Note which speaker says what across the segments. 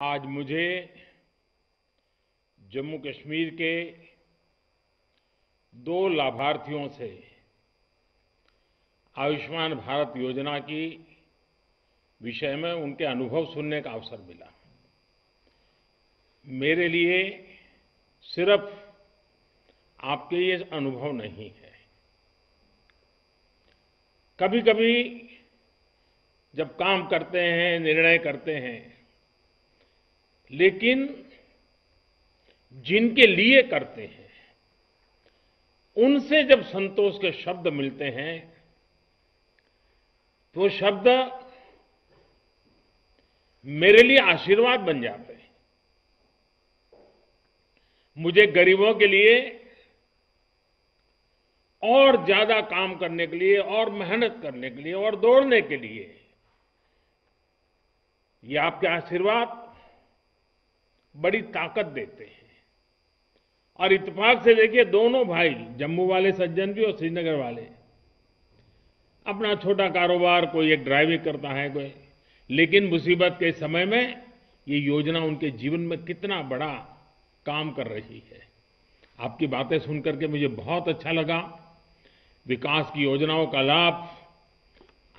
Speaker 1: आज मुझे जम्मू कश्मीर के 2 लाभार्थियों से आयुष्मान भारत योजना की विषय में उनके अनुभव सुनने का अवसर मिला। मेरे लिए सिर्फ आपके ये अनुभव नहीं है। कभी-कभी जब काम करते हैं, निर्णय करते हैं, लेकिन जिनके लिए करते हैं, उनसे जब संतोष के शब्द मिलते हैं, तो शब्द मेरे लिए आशीर्वाद बन जाते हैं। मुझे गरीबों के लिए और ज्यादा काम करने के लिए और मेहनत करने के लिए और दौड़ने के लिए ये आपके आशीर्वाद बड़ी ताकत देते हैं। और इत्तेफाक से देखिए, दोनों भाई, जम्मू वाले सज्जन भी और श्रीनगर वाले, अपना छोटा कारोबार, कोई एक ड्राइविंग करता है, कोई, लेकिन मुसीबत के समय में ये योजना उनके जीवन में कितना बड़ा काम कर रही है। आपकी बातें सुनकर के मुझे बहुत अच्छा लगा। विकास की योजनाओं का लाभ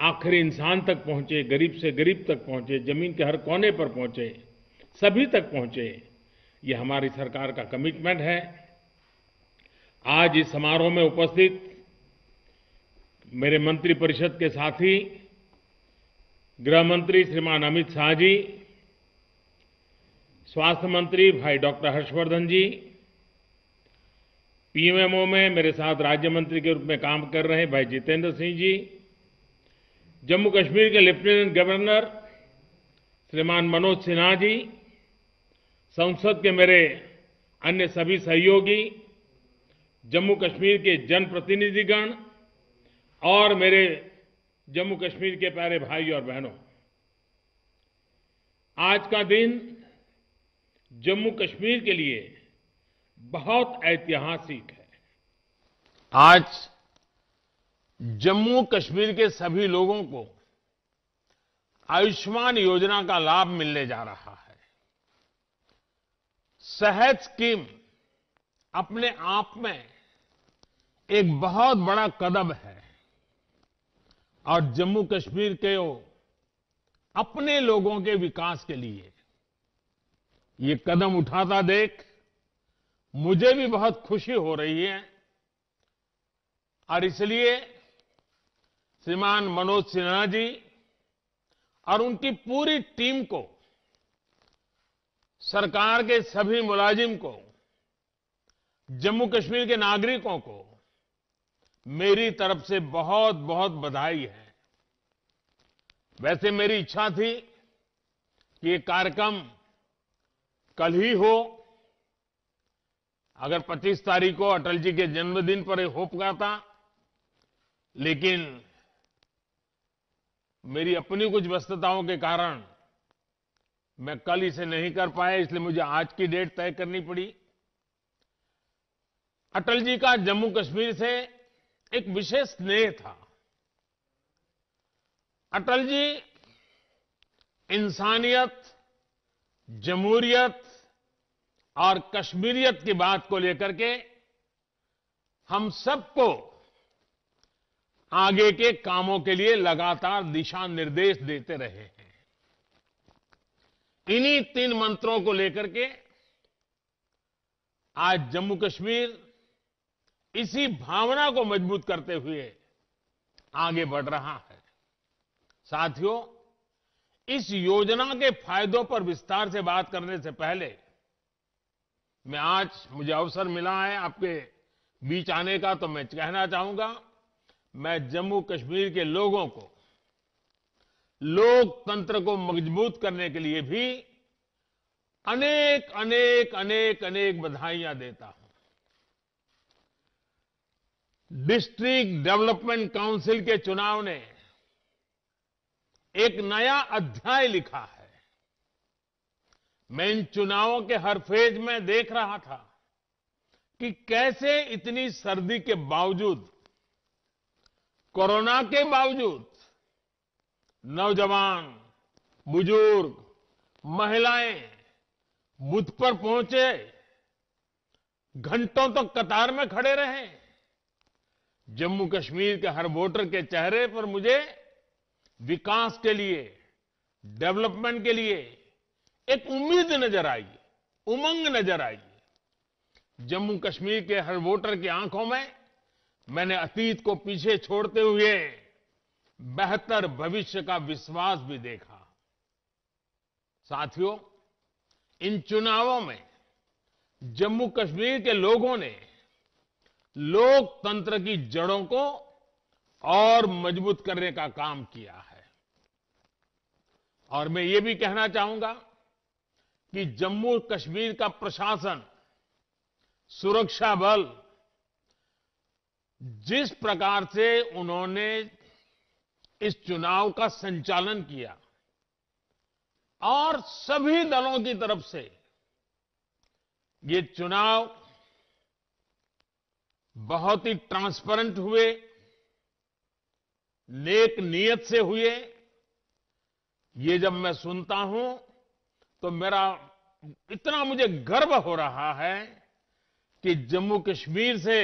Speaker 1: आखिरी इंसान तक पहुंचे, गरीब से गरीब तक पहुंचे, जमीन के हर कोने पर पहुंचे, सभी तक पहुंचे, ये हमारी सरकार का कमिटमेंट है। आज इस समारोह में उपस्थित मेरे मंत्रिपरिषद के साथी, गृह मंत्री श्रीमान अमित शाह जी, स्वास्थ्य मंत्री भाई डॉक्टर हर्षवर्धन जी, पीएमओ में मेरे साथ राज्य मंत्री के रूप में काम कर रहे भाई जितेंद्र सिंह जी, जम्मू कश्मीर के लेफ्टिनेंट गवर्नर श्रीमान मनोज सिन्हा जी, संसद के मेरे अन्य सभी सहयोगी, जम्मू कश्मीर के जनप्रतिनिधिगण और मेरे जम्मू कश्मीर के प्यारे भाई और बहनों, आज का दिन जम्मू कश्मीर के लिए बहुत ऐतिहासिक है। आज जम्मू कश्मीर के सभी लोगों को आयुष्मान योजना का लाभ मिलने जा रहा है। सेहत स्कीम अपने आप में एक बहुत बड़ा कदम है और जम्मू कश्मीर के अपने लोगों के विकास के लिए ये कदम उठाता देख मुझे भी बहुत खुशी हो रही है। और इसलिए श्रीमान मनोज सिन्हा जी और उनकी पूरी टीम को, सरकार के सभी मुलाजिम को, जम्मू कश्मीर के नागरिकों को मेरी तरफ से बहुत बहुत बधाई है। वैसे मेरी इच्छा थी कि ये कार्यक्रम कल ही हो। अगर 25 तारीख को अटल जी के जन्मदिन पर हो पाता, लेकिन मेरी अपनी कुछ व्यस्तताओं के कारण मैं कल इसे नहीं कर पाया, इसलिए मुझे आज की डेट तय करनी पड़ी। अटल जी का जम्मू कश्मीर से एक विशेष स्नेह था। अटल जी इंसानियत, जमहूरियत और कश्मीरियत की बात को लेकर के हम सबको आगे के कामों के लिए लगातार दिशा निर्देश देते रहे हैं। इन्हीं 3 मंत्रों को लेकर के आज जम्मू कश्मीर इसी भावना को मजबूत करते हुए आगे बढ़ रहा है। साथियों, इस योजना के फायदों पर विस्तार से बात करने से पहले मुझे अवसर मिला है आपके बीच आने का, तो मैं कहना चाहूंगा, मैं जम्मू कश्मीर के लोगों को लोकतंत्र को मजबूत करने के लिए भी अनेक अनेक अनेक अनेक बधाइयां देता हूं। डिस्ट्रिक्ट डेवलपमेंट काउंसिल के चुनाव ने एक नया अध्याय लिखा है। मैं इन चुनावों के हर फेज में देख रहा था कि कैसे इतनी सर्दी के बावजूद, कोरोना के बावजूद, नौजवान, बुजुर्ग, महिलाएं बूथ पर पहुंचे, घंटों तक कतार में खड़े रहे। जम्मू कश्मीर के हर वोटर के चेहरे पर मुझे विकास के लिए, डेवलपमेंट के लिए एक उम्मीद नजर आई, उमंग नजर आई। जम्मू कश्मीर के हर वोटर की आंखों में मैंने अतीत को पीछे छोड़ते हुए बेहतर भविष्य का विश्वास भी देखा। साथियों, इन चुनावों में जम्मू कश्मीर के लोगों ने लोकतंत्र की जड़ों को और मजबूत करने का काम किया है। और मैं ये भी कहना चाहूंगा कि जम्मू कश्मीर का प्रशासन, सुरक्षा बल, जिस प्रकार से उन्होंने इस चुनाव का संचालन किया और सभी दलों की तरफ से ये चुनाव बहुत ही ट्रांसपेरेंट हुए, नेक नियत से हुए, ये जब मैं सुनता हूं तो मेरा इतना मुझे गर्व हो रहा है कि जम्मू कश्मीर से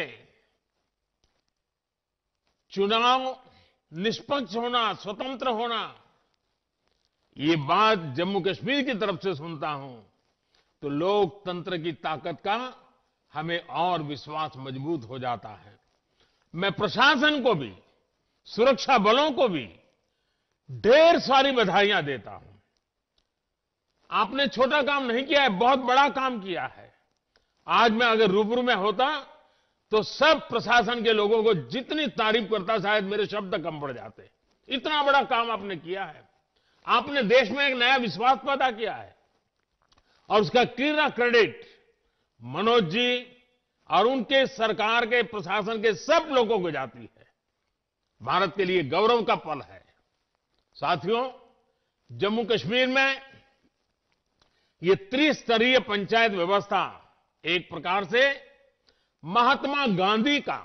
Speaker 1: चुनाव निष्पक्ष होना, स्वतंत्र होना, ये बात जम्मू कश्मीर की तरफ से सुनता हूं तो लोकतंत्र की ताकत का हमें और विश्वास मजबूत हो जाता है। मैं प्रशासन को भी, सुरक्षा बलों को भी ढेर सारी बधाइयां देता हूं। आपने छोटा काम नहीं किया है, बहुत बड़ा काम किया है। आज मैं अगर रूबरू में होता तो सब प्रशासन के लोगों को जितनी तारीफ करता शायद मेरे शब्द कम पड़ जाते। इतना बड़ा काम आपने किया है। आपने देश में एक नया विश्वास पैदा किया है और उसका पूरा क्रेडिट मनोज जी और उनके सरकार के, प्रशासन के सब लोगों को जाती है। भारत के लिए गौरव का पल है। साथियों, जम्मू कश्मीर में ये त्रिस्तरीय पंचायत व्यवस्था एक प्रकार से महात्मा गांधी का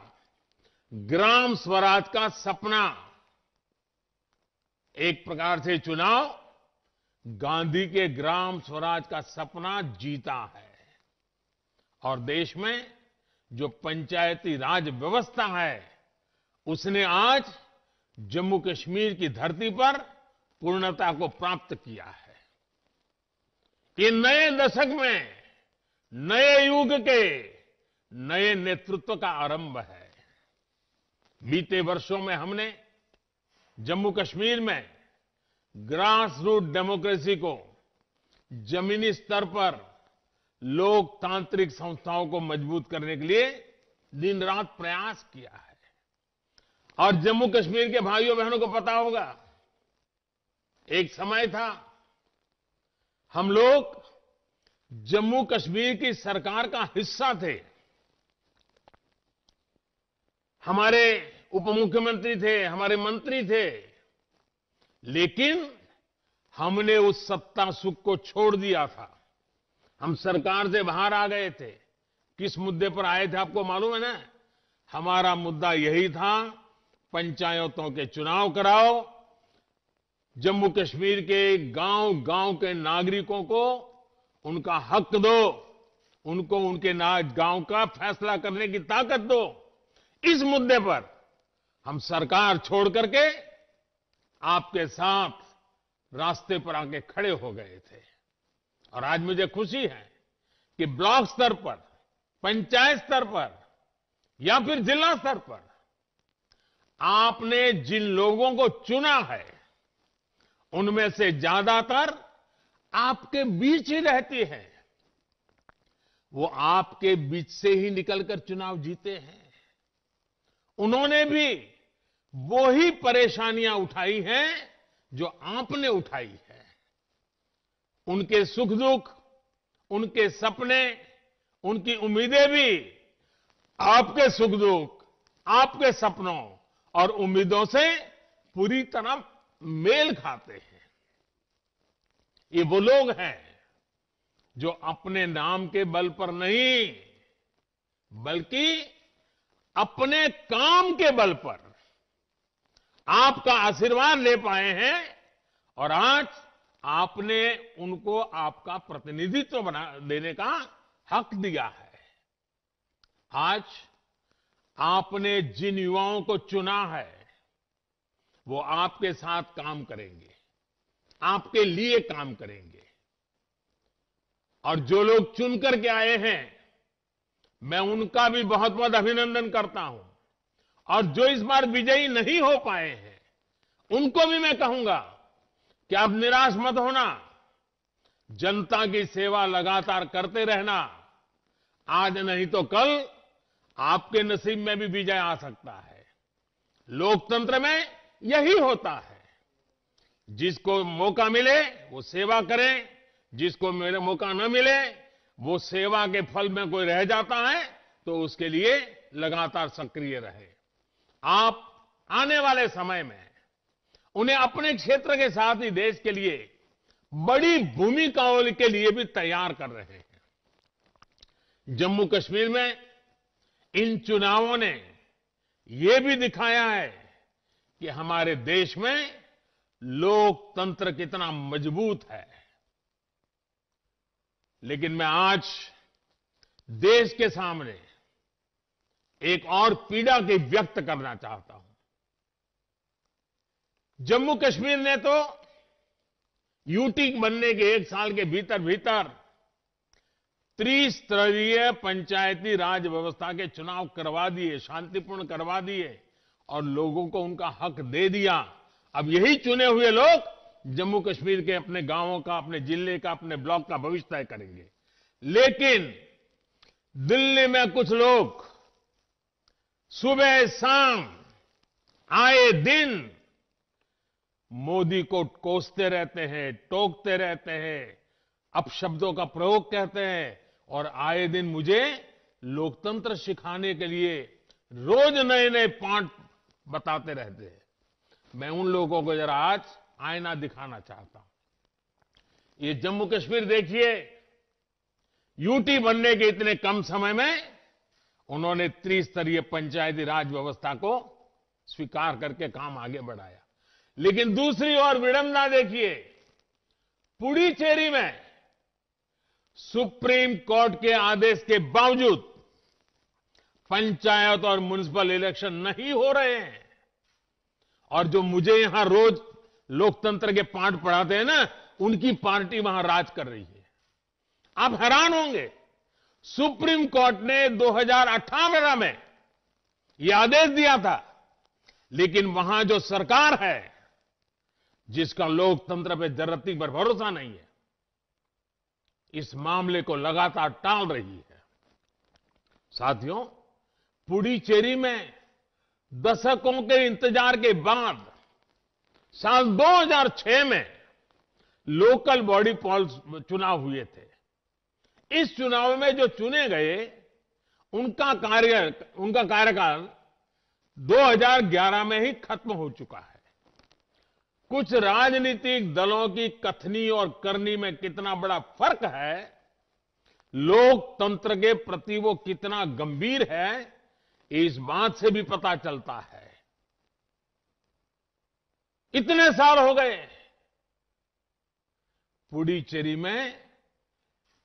Speaker 1: ग्राम स्वराज का सपना, एक प्रकार से चुनाव गांधी के ग्राम स्वराज का सपना जीता है। और देश में जो पंचायती राज व्यवस्था है उसने आज जम्मू कश्मीर की धरती पर पूर्णता को प्राप्त किया है। ये नए दशक में, नए युग के नए नेतृत्व का आरंभ है। बीते वर्षों में हमने जम्मू कश्मीर में ग्रास रूट डेमोक्रेसी को, जमीनी स्तर पर लोकतांत्रिक संस्थाओं को मजबूत करने के लिए दिन रात प्रयास किया है। और जम्मू कश्मीर के भाइयों बहनों को पता होगा, एक समय था हम लोग जम्मू कश्मीर की सरकार का हिस्सा थे। हमारे उप मुख्यमंत्री थे, हमारे मंत्री थे, लेकिन हमने उस सत्ता सुख को छोड़ दिया था। हम सरकार से बाहर आ गए थे। किस मुद्दे पर आए थे आपको मालूम है ना? हमारा मुद्दा यही था, पंचायतों के चुनाव कराओ, जम्मू कश्मीर के गांव-गांव के नागरिकों को उनका हक दो, उनको उनके गांव का फैसला करने की ताकत दो। इस मुद्दे पर हम सरकार छोड़ करके आपके साथ रास्ते पर आके खड़े हो गए थे। और आज मुझे खुशी है कि ब्लॉक स्तर पर, पंचायत स्तर पर या फिर जिला स्तर पर आपने जिन लोगों को चुना है उनमें से ज्यादातर आपके बीच ही रहती है। वो आपके बीच से ही निकलकर चुनाव जीते हैं। उन्होंने भी वो ही परेशानियां उठाई हैं जो आपने उठाई है। उनके सुख दुख, उनके सपने, उनकी उम्मीदें भी आपके सुख दुख, आपके सपनों और उम्मीदों से पूरी तरह मेल खाते हैं। ये वो लोग हैं जो अपने नाम के बल पर नहीं, बल्कि अपने काम के बल पर आपका आशीर्वाद ले पाए हैं और आज आपने उनको आपका प्रतिनिधित्व बना देने का हक दिया है। आज आपने जिन युवाओं को चुना है वो आपके साथ काम करेंगे, आपके लिए काम करेंगे। और जो लोग चुन करके आए हैं, मैं उनका भी बहुत बहुत अभिनंदन करता हूं। और जो इस बार विजयी नहीं हो पाए हैं, उनको भी मैं कहूंगा कि आप निराश मत होना, जनता की सेवा लगातार करते रहना। आज नहीं तो कल आपके नसीब में भी विजय आ सकता है। लोकतंत्र में यही होता है, जिसको मौका मिले वो सेवा करे, जिसको मेरे मौका न मिले वो सेवा के फल में कोई रह जाता है तो उसके लिए लगातार सक्रिय रहे। आप आने वाले समय में उन्हें अपने क्षेत्र के साथ ही देश के लिए बड़ी भूमिकाओं के लिए भी तैयार कर रहे हैं। जम्मू कश्मीर में इन चुनावों ने यह भी दिखाया है कि हमारे देश में लोकतंत्र कितना मजबूत है। लेकिन मैं आज देश के सामने एक और पीड़ा की व्यक्त करना चाहता हूं। जम्मू कश्मीर ने तो यूटी बनने के 1 साल के भीतर भीतर त्रिस्तरीय पंचायती राज व्यवस्था के चुनाव करवा दिए, शांतिपूर्ण करवा दिए और लोगों को उनका हक दे दिया। अब यही चुने हुए लोग जम्मू कश्मीर के अपने गांवों का, अपने जिले का, अपने ब्लॉक का भविष्य तय करेंगे। लेकिन दिल्ली में कुछ लोग सुबह शाम आए दिन मोदी को कोसते रहते हैं, टोकते रहते हैं, अपशब्दों का प्रयोग करते हैं और आए दिन मुझे लोकतंत्र सिखाने के लिए रोज नए नए पाठ बताते रहते हैं। मैं उन लोगों को जरा आज आईना दिखाना चाहता हूं। ये जम्मू कश्मीर देखिए, यूटी बनने के इतने कम समय में उन्होंने त्रिस्तरीय पंचायती राज व्यवस्था को स्वीकार करके काम आगे बढ़ाया। लेकिन दूसरी ओर विडंबना देखिए, पुडुचेरी में सुप्रीम कोर्ट के आदेश के बावजूद पंचायत और म्युनिसिपल इलेक्शन नहीं हो रहे हैं। और जो मुझे यहां रोज लोकतंत्र के पाठ पढ़ाते हैं ना, उनकी पार्टी वहां राज कर रही है। आप हैरान होंगे, सुप्रीम कोर्ट ने 2018 में यह आदेश दिया था, लेकिन वहां जो सरकार है जिसका लोकतंत्र पे जरती पर भरोसा नहीं है, इस मामले को लगातार टाल रही है। साथियों, पुडुचेरी में दशकों के इंतजार के बाद साल 2006 में लोकल बॉडी पॉल्स चुनाव हुए थे। इस चुनाव में जो चुने गए उनका कार्यकाल 2011 में ही खत्म हो चुका है। कुछ राजनीतिक दलों की कथनी और करनी में कितना बड़ा फर्क है, लोकतंत्र के प्रति वो कितना गंभीर है, इस बात से भी पता चलता है। इतने साल हो गए, पुडुचेरी में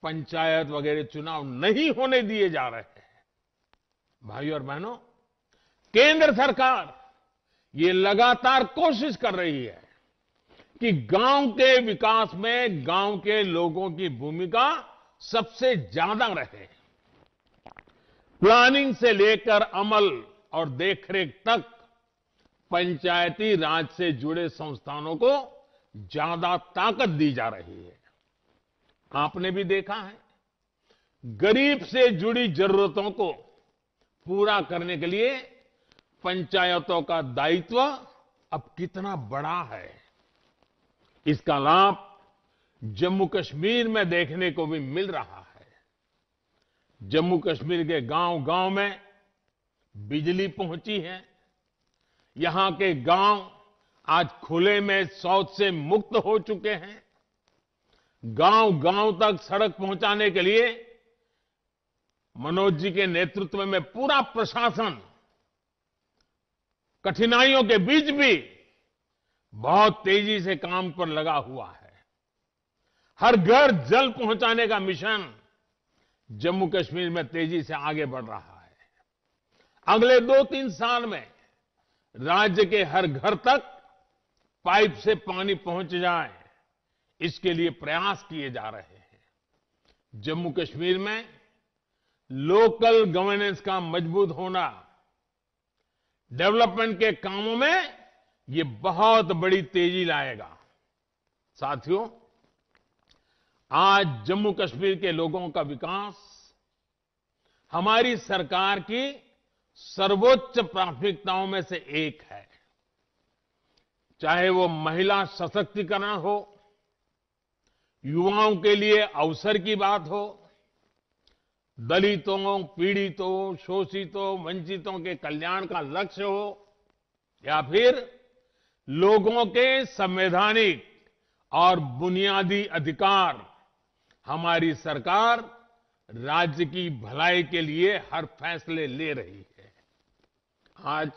Speaker 1: पंचायत वगैरह चुनाव नहीं होने दिए जा रहे हैं। भाइयों और बहनों, केंद्र सरकार ये लगातार कोशिश कर रही है कि गांव के विकास में गांव के लोगों की भूमिका सबसे ज्यादा रहे। प्लानिंग से लेकर अमल और देखरेख तक पंचायती राज से जुड़े संस्थानों को ज्यादा ताकत दी जा रही है। आपने भी देखा है, गरीब से जुड़ी जरूरतों को पूरा करने के लिए पंचायतों का दायित्व अब कितना बड़ा है। इसका लाभ जम्मू कश्मीर में देखने को भी मिल रहा है। जम्मू कश्मीर के गांव-गांव में बिजली पहुंची है। यहां के गांव आज खुले में शौच से मुक्त हो चुके हैं। गांव-गांव तक सड़क पहुंचाने के लिए मनोज जी के नेतृत्व में पूरा प्रशासन कठिनाइयों के बीच भी बहुत तेजी से काम पर लगा हुआ है। हर घर जल पहुंचाने का मिशन जम्मू कश्मीर में तेजी से आगे बढ़ रहा है। अगले 2-3 साल में राज्य के हर घर तक पाइप से पानी पहुंच जाए, इसके लिए प्रयास किए जा रहे हैं। जम्मू कश्मीर में लोकल गवर्नेंस का मजबूत होना डेवलपमेंट के कामों में ये बहुत बड़ी तेजी लाएगा। साथियों, आज जम्मू कश्मीर के लोगों का विकास हमारी सरकार की सर्वोच्च प्राथमिकताओं में से एक है। चाहे वो महिला सशक्तिकरण हो, युवाओं के लिए अवसर की बात हो, दलितों, पीड़ितों, शोषितों, वंचितों के कल्याण का लक्ष्य हो, या फिर लोगों के संवैधानिक और बुनियादी अधिकार, हमारी सरकार राज्य की भलाई के लिए हर फैसले ले रही है। आज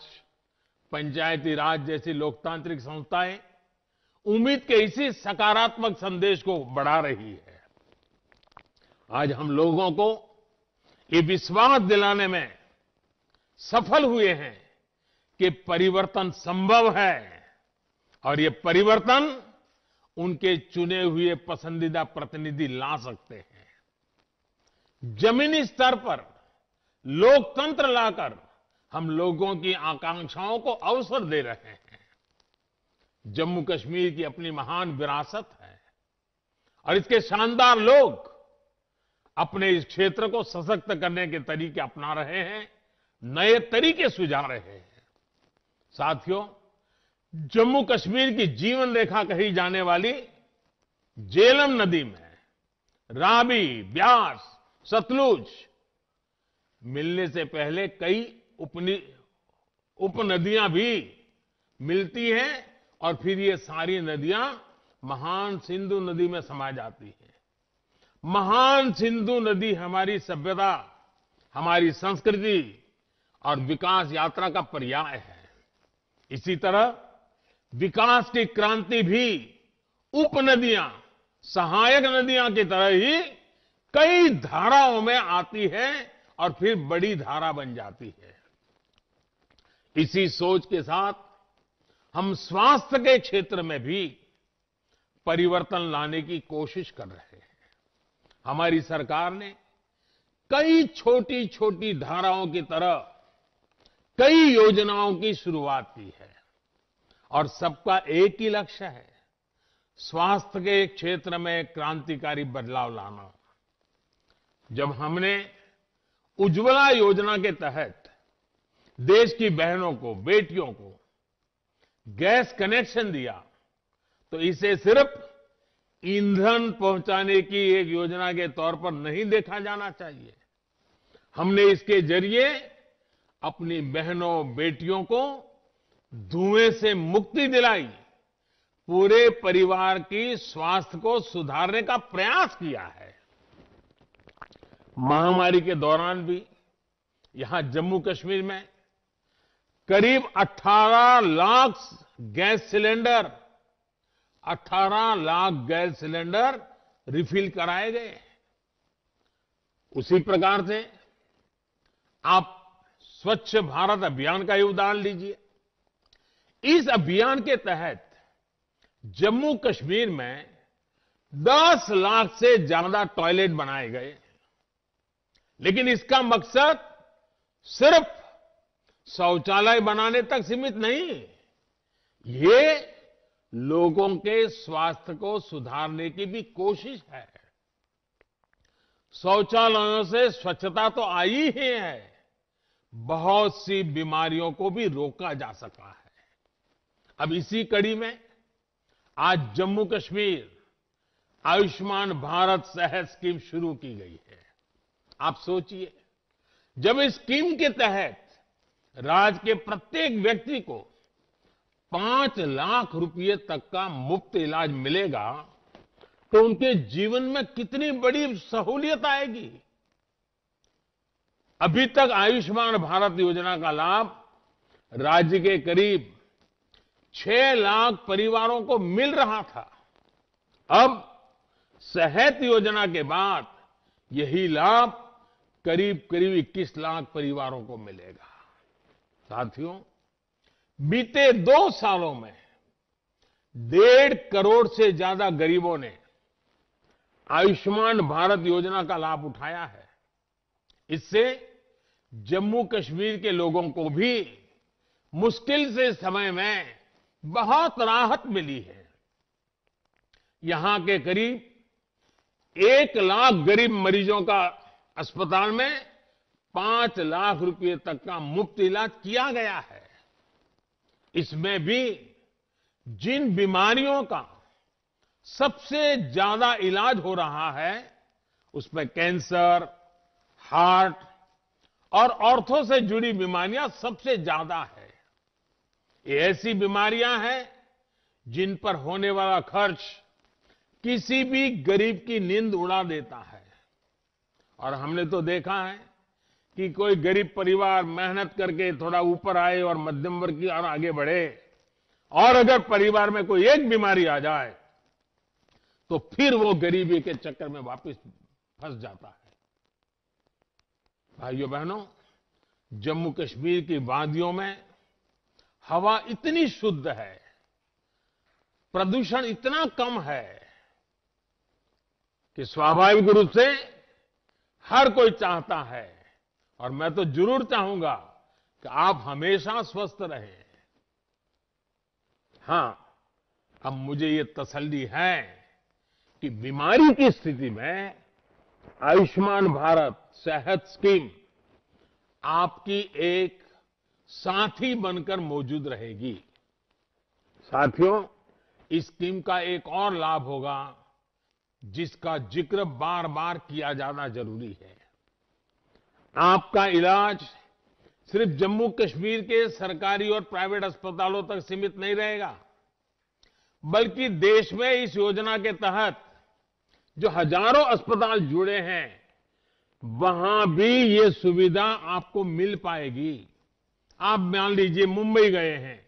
Speaker 1: पंचायती राज जैसी लोकतांत्रिक संस्थाएं उम्मीद के इसी सकारात्मक संदेश को बढ़ा रही है। आज हम लोगों को ये विश्वास दिलाने में सफल हुए हैं कि परिवर्तन संभव है और ये परिवर्तन उनके चुने हुए पसंदीदा प्रतिनिधि ला सकते हैं। जमीनी स्तर पर लोकतंत्र लाकर हम लोगों की आकांक्षाओं को अवसर दे रहे हैं। जम्मू कश्मीर की अपनी महान विरासत है और इसके शानदार लोग अपने इस क्षेत्र को सशक्त करने के तरीके अपना रहे हैं, नए तरीके सुझा रहे हैं। साथियों, जम्मू कश्मीर की जीवन रेखा कही जाने वाली झेलम नदी में रावी, ब्यास, सतलुज मिलने से पहले कई उपनदियां भी मिलती हैं और फिर ये सारी नदियां महान सिंधु नदी में समा जाती हैं। महान सिंधु नदी हमारी सभ्यता, हमारी संस्कृति और विकास यात्रा का पर्याय है। इसी तरह विकास की क्रांति भी उपनदियां, सहायक नदियां की तरह ही कई धाराओं में आती है और फिर बड़ी धारा बन जाती है। इसी सोच के साथ हम स्वास्थ्य के क्षेत्र में भी परिवर्तन लाने की कोशिश कर रहे हैं। हमारी सरकार ने कई छोटी छोटी धाराओं की तरह कई योजनाओं की शुरुआत की है और सबका एक ही लक्ष्य है, स्वास्थ्य के क्षेत्र में क्रांतिकारी बदलाव लाना। जब हमने उज्ज्वला योजना के तहत देश की बहनों को, बेटियों को गैस कनेक्शन दिया, तो इसे सिर्फ ईंधन पहुंचाने की एक योजना के तौर पर नहीं देखा जाना चाहिए। हमने इसके जरिए अपनी बहनों, बेटियों को धुएं से मुक्ति दिलाई, पूरे परिवार की स्वास्थ्य को सुधारने का प्रयास किया है। महामारी के दौरान भी यहां जम्मू कश्मीर में करीब 18 lakh gas cylinder 18 lakh gas cylinder refill कराए गए। उसी प्रकार से आप स्वच्छ भारत अभियान का ही उदाहरण लीजिए। इस अभियान के तहत जम्मू कश्मीर में 10 लाख से ज्यादा टॉयलेट बनाए गए, लेकिन इसका मकसद सिर्फ शौचालय बनाने तक सीमित नहीं, ये लोगों के स्वास्थ्य को सुधारने की भी कोशिश है। शौचालयों से स्वच्छता तो आई ही है, बहुत सी बीमारियों को भी रोका जा सका है। अब इसी कड़ी में आज जम्मू कश्मीर आयुष्मान भारत सेहत स्कीम शुरू की गई है। आप सोचिए, जब इस स्कीम के तहत राज्य के प्रत्येक व्यक्ति को 5 लाख रुपए तक का मुफ्त इलाज मिलेगा, तो उनके जीवन में कितनी बड़ी सहूलियत आएगी। अभी तक आयुष्मान भारत योजना का लाभ राज्य के करीब 6 लाख परिवारों को मिल रहा था। अब सेहत योजना के बाद यही लाभ करीब करीब 21 लाख परिवारों को मिलेगा। साथियों, बीते 2 सालों में 1.5 करोड़ से ज्यादा गरीबों ने आयुष्मान भारत योजना का लाभ उठाया है। इससे जम्मू कश्मीर के लोगों को भी मुश्किल से समय में बहुत राहत मिली है। यहां के करीब 1 लाख गरीब मरीजों का अस्पताल में 5 लाख रुपए तक का मुफ्त इलाज किया गया है। इसमें भी जिन बीमारियों का सबसे ज्यादा इलाज हो रहा है उसमें कैंसर, हार्ट और ऑर्थो से जुड़ी बीमारियां सबसे ज्यादा है। ये ऐसी बीमारियां हैं जिन पर होने वाला खर्च किसी भी गरीब की नींद उड़ा देता है। और हमने तो देखा है कि कोई गरीब परिवार मेहनत करके थोड़ा ऊपर आए और मध्यम वर्ग की ओर आगे बढ़े, और अगर परिवार में कोई एक बीमारी आ जाए तो फिर वो गरीबी के चक्कर में वापस फंस जाता है। भाइयों बहनों, जम्मू कश्मीर की वादियों में हवा इतनी शुद्ध है, प्रदूषण इतना कम है कि स्वाभाविक रूप से हर कोई चाहता है, और मैं तो जरूर चाहूंगा कि आप हमेशा स्वस्थ रहें। हां, अब मुझे ये तसल्ली है कि बीमारी की स्थिति में आयुष्मान भारत सेहत स्कीम आपकी एक साथी बनकर मौजूद रहेगी। साथियों, इस स्कीम का एक और लाभ होगा जिसका जिक्र बार बार किया जाना जरूरी है। आपका इलाज सिर्फ जम्मू कश्मीर के सरकारी और प्राइवेट अस्पतालों तक सीमित नहीं रहेगा, बल्कि देश में इस योजना के तहत जो हजारों अस्पताल जुड़े हैं वहां भी ये सुविधा आपको मिल पाएगी। आप मान लीजिए मुंबई गए हैं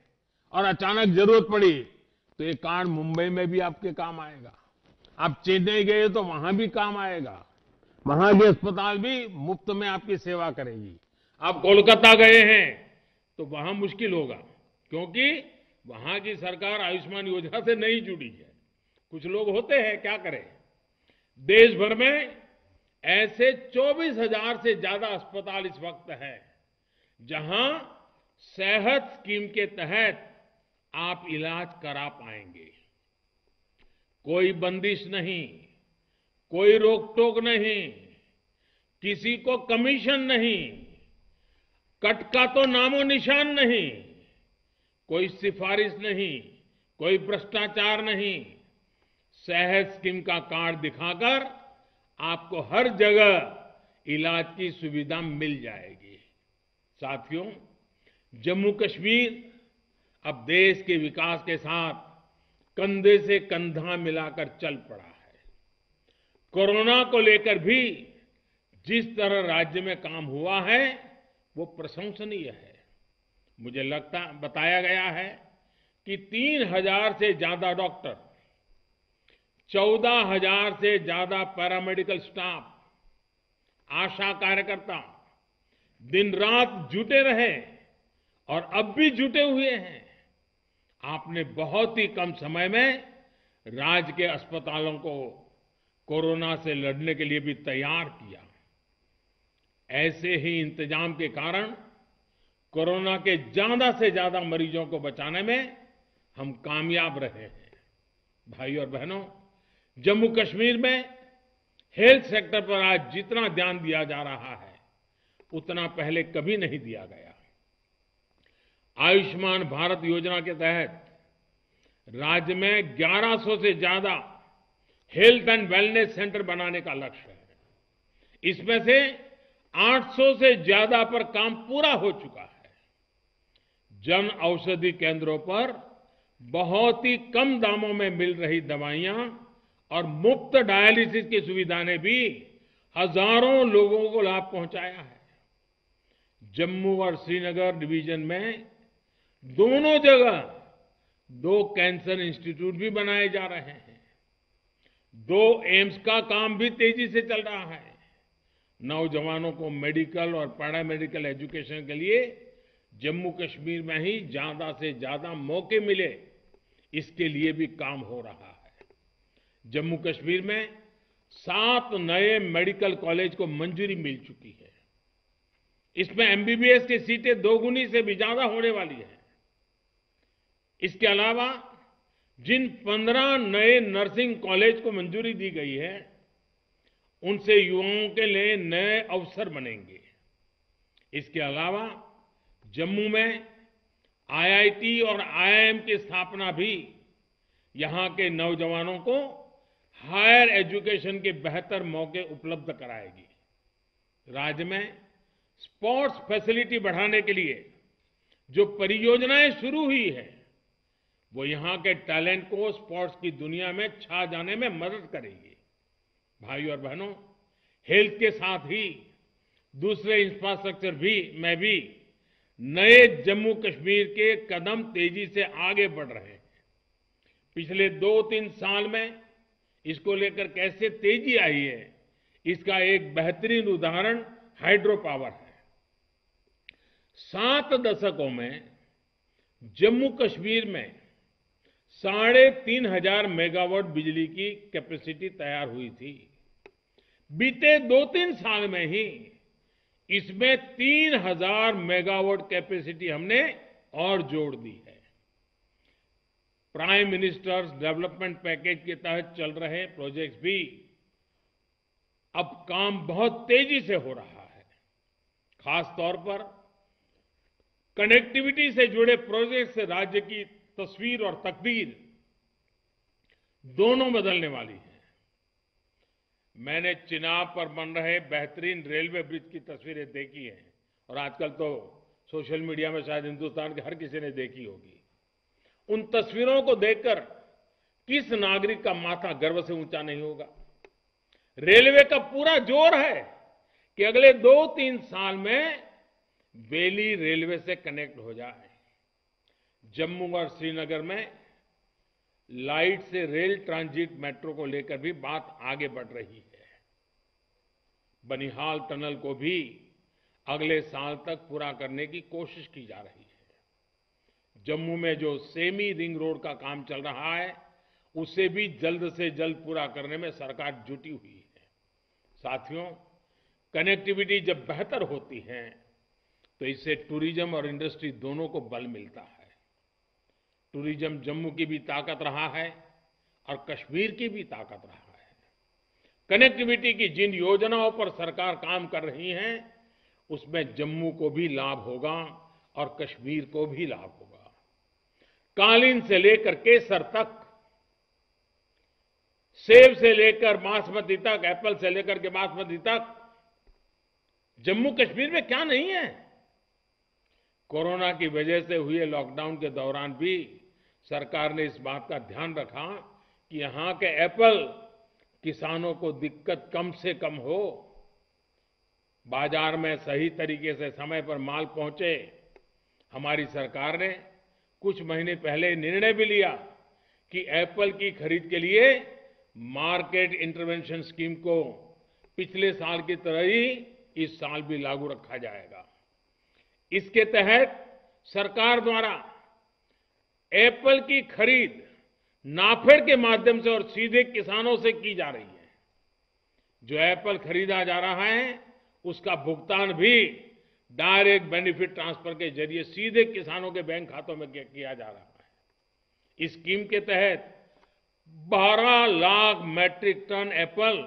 Speaker 1: और अचानक जरूरत पड़ी तो ये कार्ड मुंबई में भी आपके काम आएगा। आप चेन्नई गए तो वहां भी काम आएगा, वहां के अस्पताल भी मुफ्त में आपकी सेवा करेगी। आप कोलकाता गए हैं तो वहां मुश्किल होगा, क्योंकि वहां की सरकार आयुष्मान योजना से नहीं जुड़ी है। कुछ लोग होते हैं, क्या करें। देश भर में ऐसे 24,000 से ज्यादा अस्पताल इस वक्त है जहां सेहत स्कीम के तहत आप इलाज करा पाएंगे। कोई बंदिश नहीं, कोई रोक टोक नहीं, किसी को कमीशन नहीं, कट का तो नामो निशान नहीं, कोई सिफारिश नहीं, कोई भ्रष्टाचार नहीं। सेहत स्कीम का कार्ड दिखाकर आपको हर जगह इलाज की सुविधा मिल जाएगी। साथियों, जम्मू कश्मीर अब देश के विकास के साथ कंधे से कंधा मिलाकर चल पड़ा है। कोरोना को लेकर भी जिस तरह राज्य में काम हुआ है वो प्रशंसनीय है। मुझे बताया गया है कि 3,000 से ज्यादा डॉक्टर, 14,000 से ज्यादा पैरामेडिकल स्टाफ, आशा कार्यकर्ता दिन रात जुटे रहे और अब भी जुटे हुए हैं। आपने बहुत ही कम समय में राज्य के अस्पतालों को कोरोना से लड़ने के लिए भी तैयार किया। ऐसे ही इंतजाम के कारण कोरोना के ज्यादा से ज्यादा मरीजों को बचाने में हम कामयाब रहे हैं। भाइयों और बहनों, जम्मू कश्मीर में हेल्थ सेक्टर पर आज जितना ध्यान दिया जा रहा है उतना पहले कभी नहीं दिया गया। आयुष्मान भारत योजना के तहत राज्य में 1100 से ज्यादा हेल्थ एंड वेलनेस सेंटर बनाने का लक्ष्य है। इसमें से 800 से ज्यादा पर काम पूरा हो चुका है। जन औषधि केंद्रों पर बहुत ही कम दामों में मिल रही दवाइयां और मुफ्त डायलिसिस की सुविधा ने भी हजारों लोगों को लाभ पहुंचाया है। जम्मू और श्रीनगर डिवीजन में दोनों जगह 2 कैंसर इंस्टीट्यूट भी बनाए जा रहे हैं। दो एम्स का काम भी तेजी से चल रहा है। नौजवानों को मेडिकल और पैरामेडिकल एजुकेशन के लिए जम्मू कश्मीर में ही ज्यादा से ज्यादा मौके मिले, इसके लिए भी काम हो रहा है। जम्मू कश्मीर में 7 नए मेडिकल कॉलेज को मंजूरी मिल चुकी है। इसमें एमबीबीएस की सीटें 2 गुनी से भी ज्यादा होने वाली है। इसके अलावा जिन 15 नए नर्सिंग कॉलेज को मंजूरी दी गई है, उनसे युवाओं के लिए नए अवसर बनेंगे। इसके अलावा जम्मू में आईआईटी और आईआईएम की स्थापना भी यहां के नौजवानों को हायर एजुकेशन के बेहतर मौके उपलब्ध कराएगी। राज्य में स्पोर्ट्स फैसिलिटी बढ़ाने के लिए जो परियोजनाएं शुरू हुई है, वो यहां के टैलेंट को स्पोर्ट्स की दुनिया में छा जाने में मदद करेगी। भाइयों और बहनों, हेल्थ के साथ ही दूसरे इंफ्रास्ट्रक्चर में भी नए जम्मू कश्मीर के कदम तेजी से आगे बढ़ रहे हैं। पिछले 2-3 साल में इसको लेकर कैसे तेजी आई है, इसका एक बेहतरीन उदाहरण हाइड्रो पावर है। 7 दशकों में जम्मू कश्मीर में 3,500 मेगावाट बिजली की कैपेसिटी तैयार हुई थी। बीते 2-3 साल में ही इसमें 3,000 मेगावाट कैपेसिटी हमने और जोड़ दी है। प्राइम मिनिस्टर्स डेवलपमेंट पैकेज के तहत चल रहे प्रोजेक्ट्स भी अब काम बहुत तेजी से हो रहा है। खास तौर पर कनेक्टिविटी से जुड़े प्रोजेक्ट से राज्य की तस्वीर और तकदीर दोनों बदलने वाली है। मैंने चिनाब पर बन रहे बेहतरीन रेलवे ब्रिज की तस्वीरें देखी हैं और आजकल तो सोशल मीडिया में शायद हिंदुस्तान के हर किसी ने देखी होगी। उन तस्वीरों को देखकर किस नागरिक का माथा गर्व से ऊंचा नहीं होगा। रेलवे का पूरा जोर है कि अगले 2-3 साल में बेली रेलवे से कनेक्ट हो जाए। जम्मू और श्रीनगर में लाइट से रेल ट्रांजिट मेट्रो को लेकर भी बात आगे बढ़ रही है। बनिहाल टनल को भी अगले साल तक पूरा करने की कोशिश की जा रही है। जम्मू में जो सेमी रिंग रोड का काम चल रहा है, उसे भी जल्द से जल्द पूरा करने में सरकार जुटी हुई है। साथियों, कनेक्टिविटी जब बेहतर होती है तो इससे टूरिज्म और इंडस्ट्री दोनों को बल मिलता है। टूरिज्म जम्मू की भी ताकत रहा है और कश्मीर की भी ताकत रहा है। कनेक्टिविटी की जिन योजनाओं पर सरकार काम कर रही है, उसमें जम्मू को भी लाभ होगा और कश्मीर को भी लाभ होगा। कालीन से लेकर केसर तक, सेब से लेकर बासमती तक, एप्पल से लेकर के बासमती तक, जम्मू कश्मीर में क्या नहीं है। कोरोना की वजह से हुए लॉकडाउन के दौरान भी सरकार ने इस बात का ध्यान रखा कि यहां के एप्पल किसानों को दिक्कत कम से कम हो, बाजार में सही तरीके से समय पर माल पहुंचे। हमारी सरकार ने कुछ महीने पहले निर्णय भी लिया कि एप्पल की खरीद के लिए मार्केट इंटरवेंशन स्कीम को पिछले साल की तरह ही इस साल भी लागू रखा जाएगा। इसके तहत सरकार द्वारा एप्पल की खरीद नाफेड के माध्यम से और सीधे किसानों से की जा रही है। जो एप्पल खरीदा जा रहा है, उसका भुगतान भी डायरेक्ट बेनिफिट ट्रांसफर के जरिए सीधे किसानों के बैंक खातों में किया जा रहा है। इस स्कीम के तहत 12 लाख मैट्रिक टन एप्पल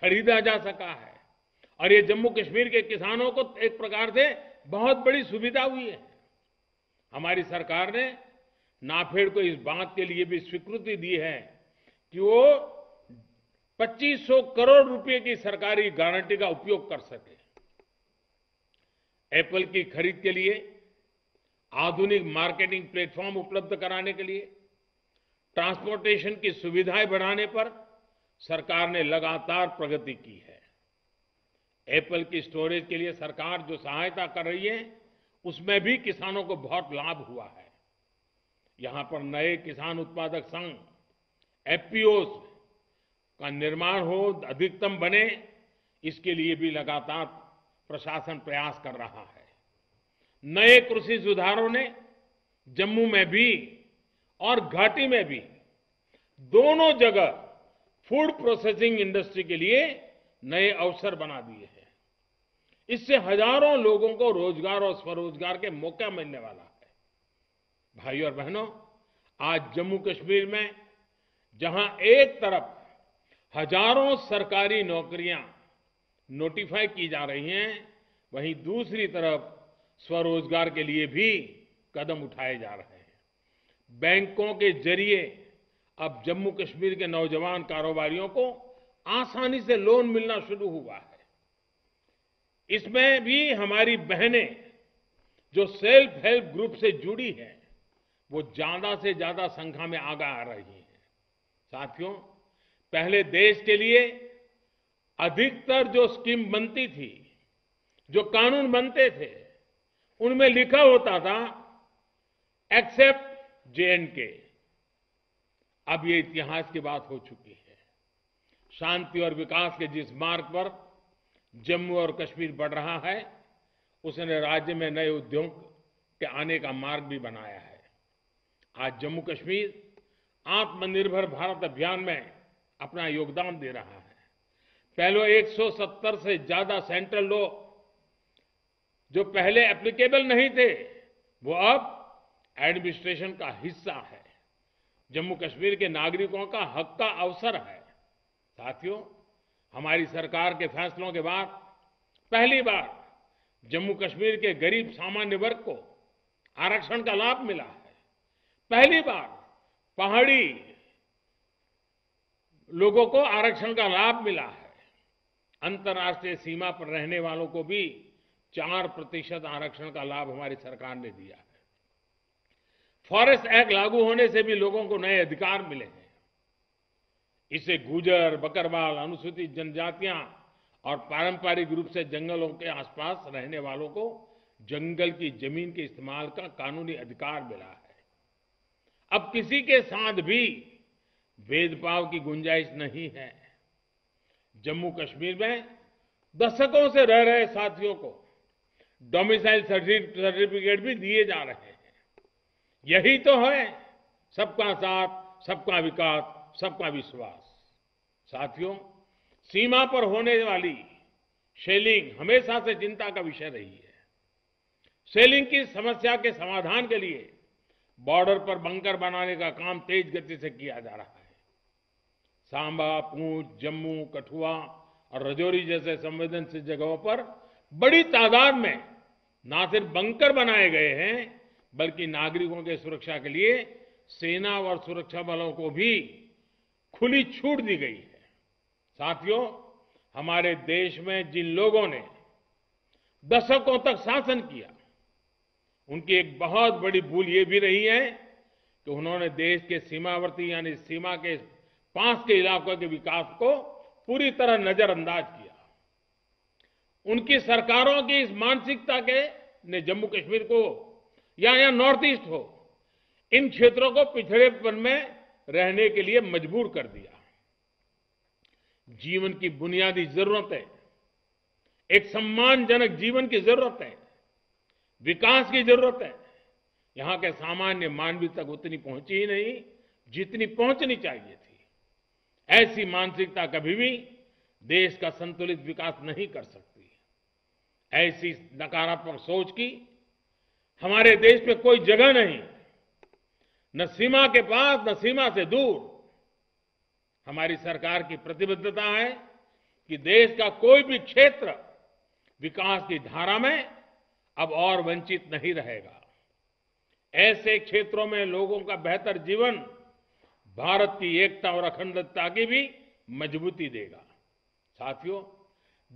Speaker 1: खरीदा जा सका है और ये जम्मू कश्मीर के किसानों को एक प्रकार से बहुत बड़ी सुविधा हुई है। हमारी सरकार ने नाफेड को इस बात के लिए भी स्वीकृति दी है कि वो 2500 करोड़ रुपए की सरकारी गारंटी का उपयोग कर सके। एप्पल की खरीद के लिए आधुनिक मार्केटिंग प्लेटफॉर्म उपलब्ध कराने के लिए, ट्रांसपोर्टेशन की सुविधाएं बढ़ाने पर सरकार ने लगातार प्रगति की है। एप्पल की स्टोरेज के लिए सरकार जो सहायता कर रही है, उसमें भी किसानों को बहुत लाभ हुआ है। यहां पर नए किसान उत्पादक संघ एफपीओस का निर्माण हो, अधिकतम बने, इसके लिए भी लगातार प्रशासन प्रयास कर रहा है। नए कृषि सुधारों ने जम्मू में भी और घाटी में भी दोनों जगह फूड प्रोसेसिंग इंडस्ट्री के लिए नए अवसर बना दिए हैं। इससे हजारों लोगों को रोजगार और स्वरोजगार के मौका मिलने वाला है। भाइयों और बहनों, आज जम्मू कश्मीर में जहां एक तरफ हजारों सरकारी नौकरियां नोटिफाई की जा रही हैं, वहीं दूसरी तरफ स्वरोजगार के लिए भी कदम उठाए जा रहे हैं। बैंकों के जरिए अब जम्मू कश्मीर के नौजवान कारोबारियों को आसानी से लोन मिलना शुरू हुआ है। इसमें भी हमारी बहनें जो सेल्फ हेल्प ग्रुप से जुड़ी हैं, वो ज्यादा से ज्यादा संख्या में आगे आ रही हैं। साथियों, पहले देश के लिए अधिकतर जो स्कीम बनती थी, जो कानून बनते थे, उनमें लिखा होता था एक्सेप्ट J&K। अब ये इतिहास की बात हो चुकी है। शांति और विकास के जिस मार्ग पर जम्मू और कश्मीर बढ़ रहा है, उसने राज्य में नए उद्योग के आने का मार्ग भी बनाया है। आज जम्मू कश्मीर आत्मनिर्भर भारत अभियान में अपना योगदान दे रहा है। पहले 170 से ज्यादा सेंट्रल लॉ जो पहले एप्लीकेबल नहीं थे, वो अब एडमिनिस्ट्रेशन का हिस्सा है, जम्मू कश्मीर के नागरिकों का हक का अवसर है। साथियों, हमारी सरकार के फैसलों के बाद पहली बार जम्मू कश्मीर के गरीब सामान्य वर्ग को आरक्षण का लाभ मिला है। पहली बार पहाड़ी लोगों को आरक्षण का लाभ मिला है। अंतर्राष्ट्रीय सीमा पर रहने वालों को भी 4% आरक्षण का लाभ हमारी सरकार ने दिया है। फॉरेस्ट एक्ट लागू होने से भी लोगों को नए अधिकार मिले हैं। इससे गुजर, बकरवाल, अनुसूचित जनजातियां और पारंपरिक रूप से जंगलों के आसपास रहने वालों को जंगल की जमीन के इस्तेमाल का कानूनी अधिकार मिला है। अब किसी के साथ भी भेदभाव की गुंजाइश नहीं है। जम्मू कश्मीर में दशकों से रह रहे साथियों को डोमिसाइल सर्टिफिकेट भी दिए जा रहे हैं। यही तो है सबका साथ, सबका विकास, सबका विश्वास। साथियों, सीमा पर होने वाली शेलिंग हमेशा से चिंता का विषय रही है। शेलिंग की समस्या के समाधान के लिए बॉर्डर पर बंकर बनाने का काम तेज गति से किया जा रहा है। सांबा, पूंछ, जम्मू, कठुआ और राजौरी जैसे संवेदनशील जगहों पर बड़ी तादाद में न सिर्फ बंकर बनाए गए हैं, बल्कि नागरिकों के सुरक्षा के लिए सेना और सुरक्षा बलों को भी खुली छूट दी गई है। साथियों, हमारे देश में जिन लोगों ने दशकों तक शासन किया, उनकी एक बहुत बड़ी भूल ये भी रही है कि उन्होंने देश के सीमावर्ती यानी सीमा के पास के इलाकों के विकास को पूरी तरह नजरअंदाज किया। उनकी सरकारों की इस मानसिकता के ने जम्मू कश्मीर को या नॉर्थ ईस्ट हो, इन क्षेत्रों को पिछड़ेपन में रहने के लिए मजबूर कर दिया। जीवन की बुनियादी जरूरतें, एक सम्मानजनक जीवन की जरूरत है, विकास की जरूरत है, यहां के सामान्य मानवीय तक उतनी पहुंची ही नहीं जितनी पहुंचनी चाहिए थी। ऐसी मानसिकता कभी भी देश का संतुलित विकास नहीं कर सकती। ऐसी नकारात्मक सोच की हमारे देश में कोई जगह नहीं, न सीमा के पास न सीमा से दूर। हमारी सरकार की प्रतिबद्धता है कि देश का कोई भी क्षेत्र विकास की धारा में अब और वंचित नहीं रहेगा। ऐसे क्षेत्रों में लोगों का बेहतर जीवन भारत की एकता और अखंडता की भी मजबूती देगा। साथियों,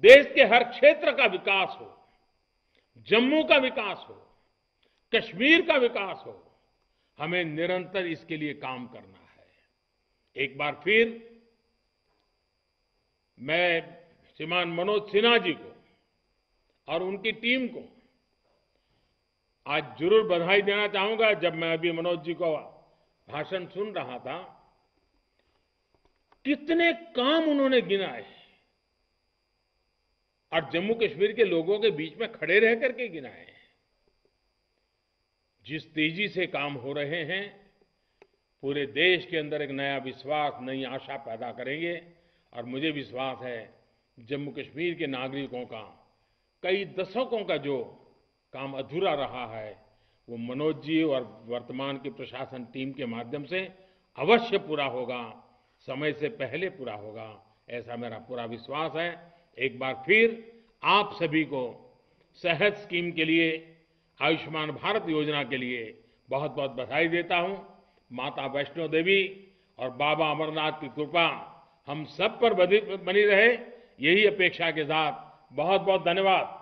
Speaker 1: देश के हर क्षेत्र का विकास हो, जम्मू का विकास हो, कश्मीर का विकास हो, हमें निरंतर इसके लिए काम करना है। एक बार फिर मैं श्रीमान मनोज सिन्हा जी को और उनकी टीम को आज जरूर बधाई देना चाहूंगा। जब मैं अभी मनोज जी को भाषण सुन रहा था, कितने काम उन्होंने गिनाए और जम्मू कश्मीर के लोगों के बीच में खड़े रह करके गिनाए। जिस तेजी से काम हो रहे हैं, पूरे देश के अंदर एक नया विश्वास, नई आशा पैदा करेंगे। और मुझे विश्वास है जम्मू कश्मीर के नागरिकों का कई दशकों का जो काम अधूरा रहा है, वो मनोज जी और वर्तमान की प्रशासन टीम के माध्यम से अवश्य पूरा होगा, समय से पहले पूरा होगा, ऐसा मेरा पूरा विश्वास है। एक बार फिर आप सभी को सेहत स्कीम के लिए, आयुष्मान भारत योजना के लिए बहुत बहुत बधाई देता हूं। माता वैष्णो देवी और बाबा अमरनाथ की कृपा हम सब पर बनी रहे, यही अपेक्षा के साथ बहुत बहुत धन्यवाद।